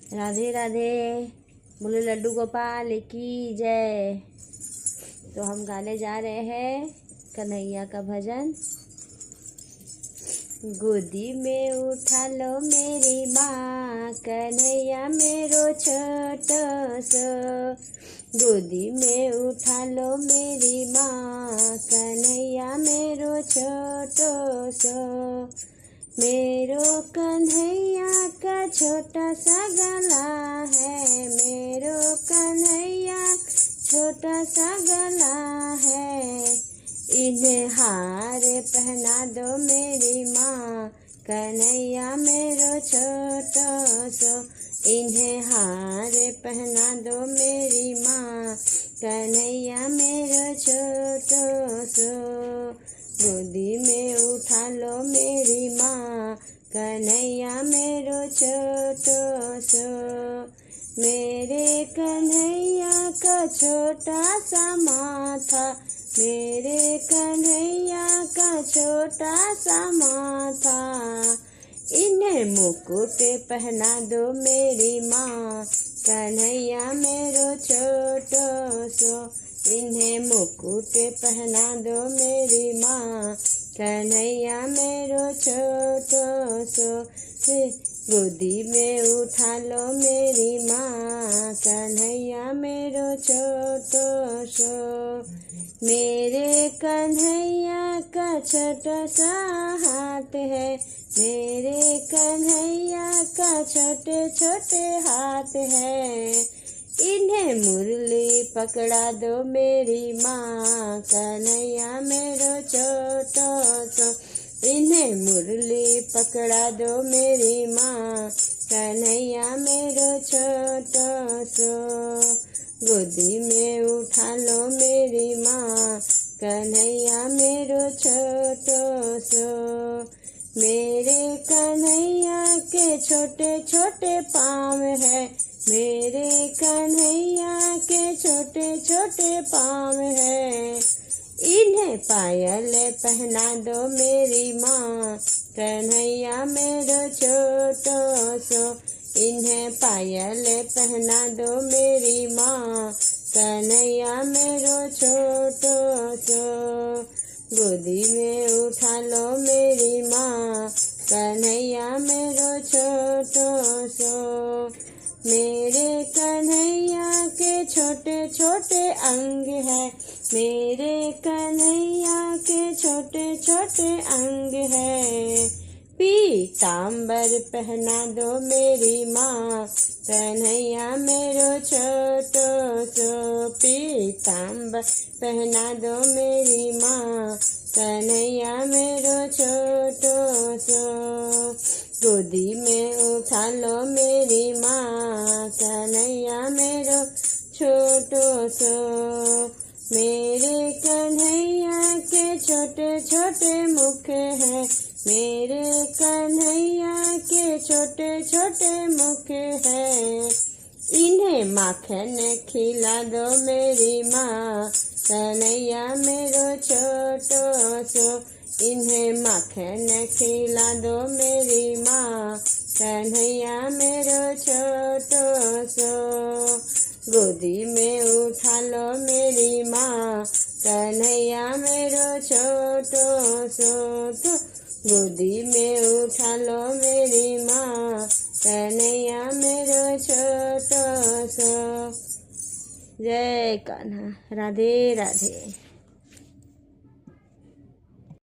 राधे राधे। बोले लड्डू गोपाल की जय। तो हम गाने जा रहे हैं कन्हैया का भजन। गोदी में उठा लो मेरी माँ, कन्हैया मेरो छोटो सो। गोदी में उठा लो मेरी माँ, कन्हैया मेरो छोटो सो। मेरो कन्हैया का छोटा सा गला है, मेरो कन्हैया छोटा सा गला है। इन्हें हार पहना दो मेरी माँ, कन्हैया मेरो छोटो सो। इन्हें हार पहना दो मेरी माँ, कन्हैया मेरो छोटो सो। गोदी में उठा लो मेरी माँ, कन्हैया मेरो छोटो सो। मेरे कन्हैया का छोटा सा माथा, मेरे कन्हैया का छोटा सा माथा। इन्हें मुकुट पहना दो मेरी माँ, कन्हैया मेरो छोटो सो। इन्हें मुकुट पहना दो मेरी माँ, कन्हैया मेरो छोटो सो। गोदी में उठा लो मेरी माँ, कन्हैया मेरो छोटो सो। मेरे कन्हैया का छोटा सा हाथ है, मेरे कन्हैया का छोटे छोटे हाथ है। इन्हें मुरली पकड़ा दो मेरी माँ, कन्हैया मेरो छोटो सो। इन्हें मुरली पकड़ा दो मेरी माँ, कन्हैया मेरो छोटो सो। गोदी में उठा लो मेरी माँ, कन्हैया मेरो छोटो सो। मेरे कन्हैया के छोटे छोटे पाँव है, मेरे कन्हैया के छोटे छोटे पाँव है। इन्हें पायल पहना दो मेरी माँ, कन्हैया मेरो छोटो सो। इन्हें पायल पहना दो मेरी माँ, कन्हैया मेरो छोटो सो। गोदी में उठा लो मेरी माँ, कन्हैया मेरो छोटो सो। मेरे कन्हैया के छोटे छोटे अंग है, मेरे कन्हैया के छोटे छोटे अंग है। पीताम्बर पहना दो मेरी माँ, कन्हैया मेरो छोटो सो। पीताम्बर पहना दो मेरी माँ, कन्हैया मेरो छोटो सो। गोदी में उठा लो मेरी माँ, कन्हैया मेरो छोटो सो। मेरे कन्हैया के छोटे छोटे मुख है, मेरे कन्हैया के छोटे छोटे मुख है। इन्हें माखन खिला दो मेरी माँ, कन्हैया मेरो छोटो सो। इन्हें माखन खिला दो मेरी माँ, कन्हैया मेरो छोटो सो। गोदी में उठा लो मेरी माँ, कन्हैया मेरो छोटो सो। गोदी में उठा लो मेरी माँ, कन्हैया मेरो छोटो सो। जय कान्हा। राधे राधे।